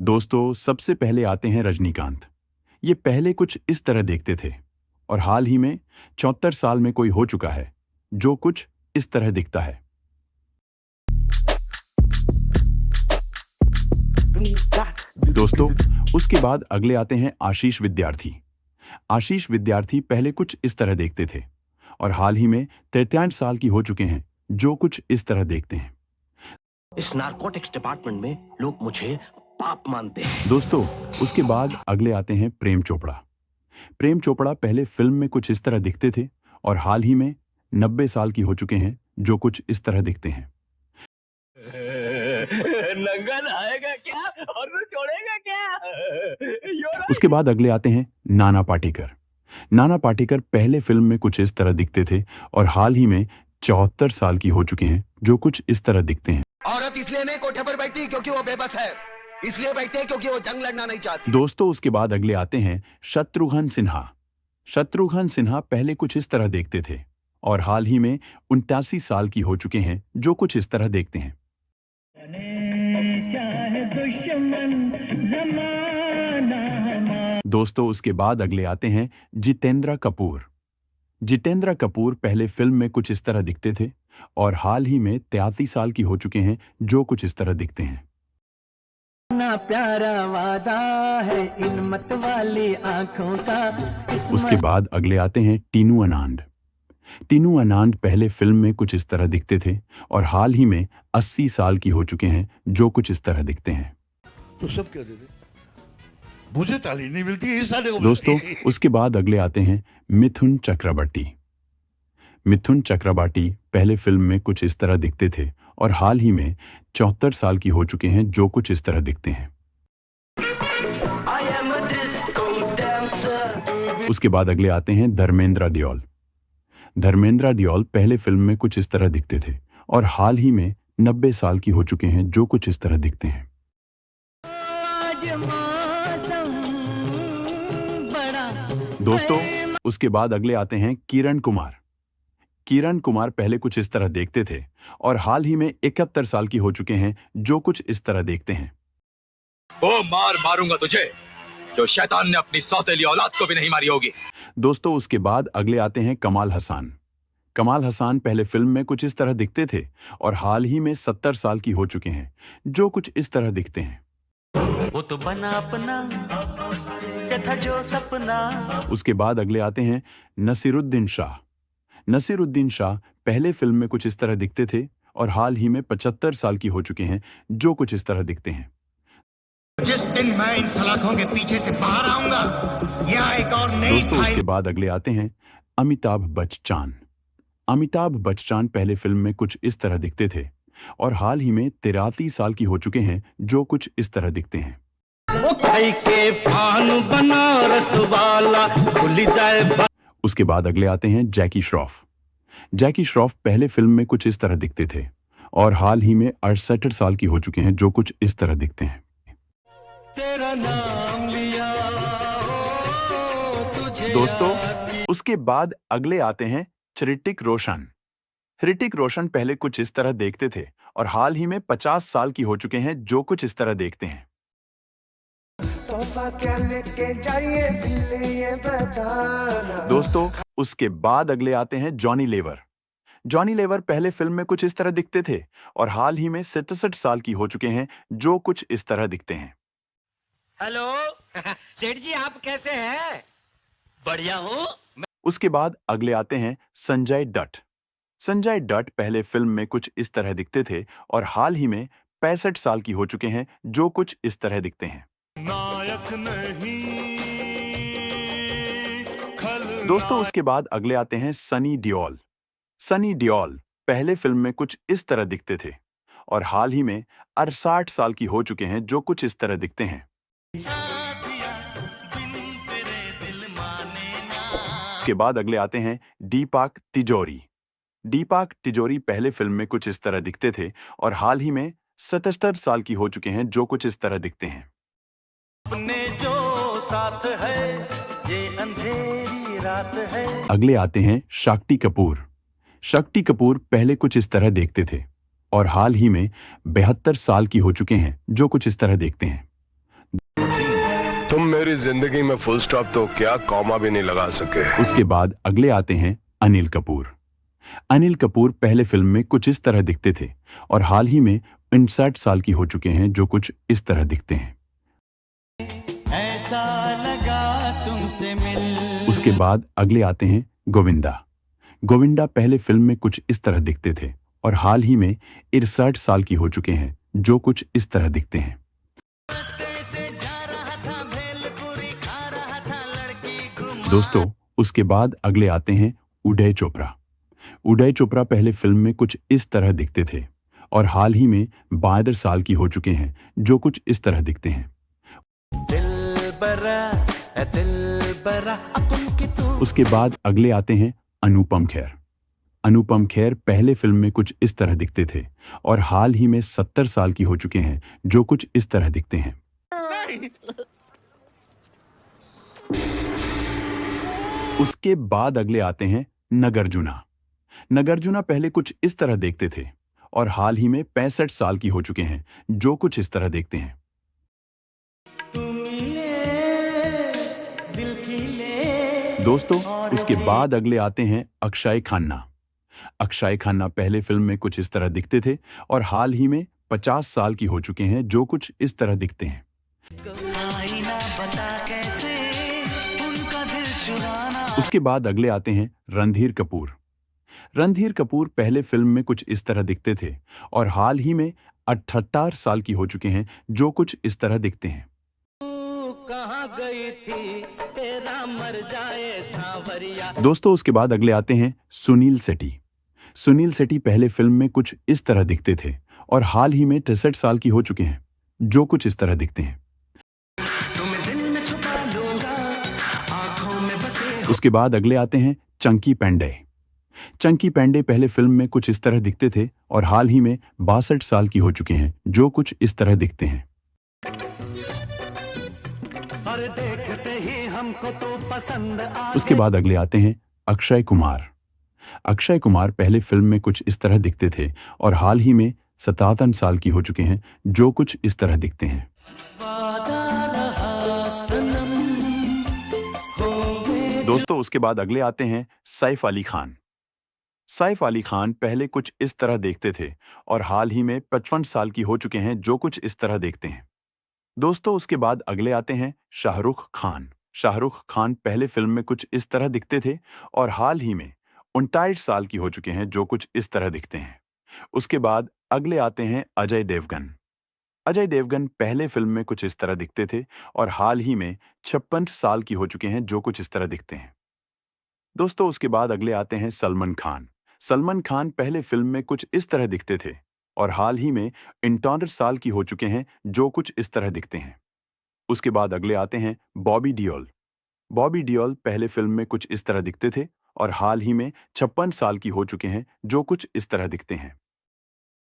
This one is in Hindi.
दोस्तों, सबसे पहले आते हैं रजनीकांत। ये पहले कुछ इस तरह देखते थे और हाल ही में 74 साल में कोई हो चुका है जो कुछ इस तरह दिखता है। दोस्तों, उसके बाद अगले आते हैं आशीष विद्यार्थी। आशीष विद्यार्थी पहले कुछ इस तरह देखते थे और हाल ही में 43 साल की हो चुके हैं जो कुछ इस तरह देखते हैं। इस नारकोटिक्स डिपार्टमेंट में लोग मुझे पाप मानते हैं। दोस्तों, उसके बाद अगले आते हैं प्रेम चोपड़ा। प्रेम चोपड़ा पहले फिल्म में कुछ इस तरह दिखते थे और हाल ही में 90 साल की हो चुके हैं जो कुछ इस तरह दिखते हैं। नंगा आएगा क्या और वो छोड़ेगा क्या? उसके बाद अगले आते हैं नाना पाटेकर। नाना पाटेकर पहले फिल्म में कुछ इस तरह दिखते थे और हाल ही में 74 साल की हो चुके हैं जो कुछ इस तरह दिखते हैं। औरत इसलिए नहीं कोठे पर बैठती क्योंकि वो बेबस है, इसलिए बैठते हैं क्योंकि वो जंग लड़ना नहीं चाहती। दोस्तों, उसके बाद अगले आते हैं शत्रुघ्न सिन्हा। शत्रुघ्न सिन्हा पहले कुछ इस तरह देखते थे और हाल ही में 89 साल की हो चुके हैं जो कुछ इस तरह देखते हैं। दोस्तों, उसके बाद अगले आते हैं जितेंद्र कपूर। जितेंद्र कपूर पहले फिल्म में कुछ इस तरह दिखते थे और हाल ही में 33 साल की हो चुके हैं जो कुछ इस तरह दिखते हैं। ना प्यारा वादा है इन मत वाली आंखों का। उसके बाद अगले आते हैं टीनू अनांड। टीनू अनांड पहले फिल्म में कुछ इस तरह दिखते थे और हाल ही में 80 साल की हो चुके हैं जो कुछ इस तरह दिखते हैं। तो सब क्या देते, मुझे ताली नहीं मिलती, इस साले को दोस्तों, मिलती है। उसके बाद अगले आते हैं मिथुन चक्रवर्ती। मिथुन चक्रवर्ती पहले फिल्म में कुछ इस तरह दिखते थे और हाल ही में 74 साल की हो चुके हैं जो कुछ इस तरह दिखते हैं। उसके बाद अगले आते हैं धर्मेंद्र दियोल। धर्मेंद्र दियोल पहले फिल्म में कुछ इस तरह दिखते थे और हाल ही में 90 साल की हो चुके हैं जो कुछ इस तरह दिखते हैं। दोस्तों, उसके बाद अगले आते हैं किरण कुमार। किरण कुमार पहले कुछ इस तरह देखते थे और हाल ही में 71 साल की हो चुके हैं जो कुछ इस तरह देखते हैं। वो मार मारूंगा तुझे जो शैतान ने अपनी सौतेली औलाद को भी नहीं मारी होगी। दोस्तों, उसके बाद अगले आते हैं कमाल हसान। कमाल हसान पहले फिल्म में कुछ इस तरह दिखते थे और हाल ही में 70 साल की हो चुके हैं जो कुछ इस तरह दिखते हैं। वो तो बना अपना था जो सपना। उसके बाद अगले आते हैं नसीरुद्दीन शाह। नसीरुद्दीन शाह पहले फिल्म में कुछ इस तरह दिखते थे और हाल ही में 75 साल की हो चुके हैं जो कुछ इस तरह दिखते हैं। जिस दिन मैं इन सलाखों के पीछे से बाहर आऊंगा, यह एक और नई दोस्तों, उसके बाद अगले आते हैं अमिताभ बच्चन। अमिताभ बच्चन पहले फिल्म में कुछ इस तरह दिखते थे और हाल ही में 83 साल की हो चुके हैं जो कुछ इस तरह दिखते हैं। उसके बाद अगले आते हैं जैकी श्रॉफ। जैकी श्रॉफ पहले फिल्म में कुछ इस तरह दिखते थे और हाल ही में 68 साल की हो चुके हैं जो कुछ इस तरह दिखते हैं। तेरा नाम लिया तुझे। दोस्तों, उसके बाद अगले आते हैं ऋतिक रोशन। ऋतिक रोशन पहले कुछ इस तरह देखते थे और हाल ही में 50 साल की हो चुके हैं जो कुछ इस तरह देखते हैं। दोस्तों, उसके बाद अगले आते हैं जॉनी लेवर। जॉनी लेवर पहले फिल्म में कुछ इस तरह दिखते थे और हाल ही में 67 साल की हो चुके हैं जो कुछ इस तरह दिखते हैं। हेलो सेठ जी, आप कैसे हैं? बढ़िया हूँ। उसके बाद अगले आते हैं संजय दत्त। संजय दत्त पहले फिल्म में कुछ इस तरह दिखते थे और हाल ही में 65 साल की हो चुके हैं जो कुछ इस तरह दिखते हैं। नायक नहीं, दोस्तों, उसके बाद अगले आते हैं सनी देओल। सनी देओल पहले फिल्म में कुछ इस तरह दिखते थे और हाल ही में 68 साल की हो चुके हैं जो कुछ इस तरह दिखते हैं। उसके बाद अगले आते हैं दीपक तिजोरी। दीपक तिजोरी पहले फिल्म में कुछ इस तरह दिखते थे और हाल ही में 77 साल की हो चुके हैं जो कुछ इस तरह दिखते हैं। अपने जो साथ है ये अंधेरी रात है। अगले आते हैं शक्ति कपूर। शक्ति कपूर पहले कुछ इस तरह देखते थे और हाल ही में 72 साल की हो चुके हैं जो कुछ इस तरह देखते हैं। तुम मेरी जिंदगी में फुल स्टॉप तो क्या कॉमा भी नहीं लगा सके। उसके बाद अगले आते हैं अनिल कपूर। अनिल कपूर पहले फिल्म में कुछ इस तरह दिखते थे और हाल ही में 59 साल की हो चुके हैं, जो कुछ इस तरह दिखते हैं। ऐसा लगा तुमसे मिल। उसके बाद अगले आते हैं गोविंदा। गोविंदा पहले फिल्म में कुछ इस तरह दिखते थे और हाल ही में 61 साल की हो चुके हैं, जो कुछ इस तरह दिखते हैं। दोस्तों, उसके बाद अगले आते हैं उदय चोपड़ा। उदय चोपड़ा पहले फिल्म में कुछ इस तरह दिखते थे और हाल ही में 72 साल की हो चुके हैं, जो कुछ इस तरह दिखते हैं। उसके बाद अगले आते हैं अनुपम खेर। अनुपम खेर पहले फिल्म में कुछ इस तरह दिखते थे और हाल ही में 70 साल की हो चुके हैं, जो कुछ इस तरह दिखते हैं। उसके बाद अगले आते हैं नागार्जुना। नागार्जुना पहले कुछ इस तरह देखते थे और हाल ही में 65 साल की हो चुके हैं, जो कुछ इस तरह देखते हैं। दोस्तों, उसके बाद अगले आते हैं अक्षय खन्ना। अक्षय खन्ना पहले फिल्म में कुछ इस तरह दिखते थे और हाल ही में 50 साल की हो चुके हैं, जो कुछ इस तरह दिखते हैं। उसके बाद अगले आते हैं रणधीर कपूर। रणधीर कपूर पहले फिल्म में कुछ इस तरह दिखते थे और हाल ही में 78 साल की हो चुके हैं, जो कुछ इस तरह दिखते हैं। कहाँ गई थी तेरा मर जाए सांवरिया। दोस्तों, उसके बाद अगले आते हैं सुनील शेट्टी। सुनील शेट्टी पहले फिल्म में कुछ इस तरह दिखते थे और हाल ही में 63 साल की हो चुके हैं, जो कुछ इस तरह दिखते हैं। उसके बाद अगले आते हैं चंकी पांडे। चंकी पांडे पहले फिल्म में कुछ इस तरह दिखते थे और हाल ही में 62 साल की हो चुके हैं, जो कुछ इस तरह दिखते हैं। और देखते ही हमको तो पसंद आ। उसके बाद अगले आते हैं अक्षय कुमार। अक्षय कुमार पहले फिल्म में कुछ इस तरह दिखते थे और हाल ही में 57 साल की हो चुके हैं, जो कुछ इस तरह दिखते हैं। दोस्तों, उसके बाद अगले आते हैं सैफ अली खान। सैफ अली खान पहले कुछ इस तरह देखते थे और हाल ही में 55 साल की हो चुके हैं, जो कुछ इस तरह देखते हैं। दोस्तों, उसके बाद अगले आते हैं शाहरुख खान। शाहरुख खान पहले फिल्म में कुछ इस तरह दिखते थे और हाल ही में 29 साल की हो चुके हैं, जो कुछ इस तरह दिखते हैं। उसके बाद अगले आते हैं अजय देवगन। अजय देवगन पहले फिल्म में कुछ इस तरह दिखते थे और हाल ही में 56 साल की हो चुके हैं, जो कुछ इस तरह दिखते हैं। दोस्तों, उसके बाद अगले आते हैं सलमान खान। सलमान खान पहले फिल्म में कुछ इस तरह दिखते थे और हाल ही में 59 साल की हो चुके हैं, जो कुछ इस तरह दिखते हैं। उसके बाद अगले आते हैं बॉबी डियोल। बॉबी डियोल पहले फिल्म में कुछ इस तरह दिखते थे और हाल ही में 56 साल की हो चुके हैं, जो कुछ इस तरह दिखते हैं।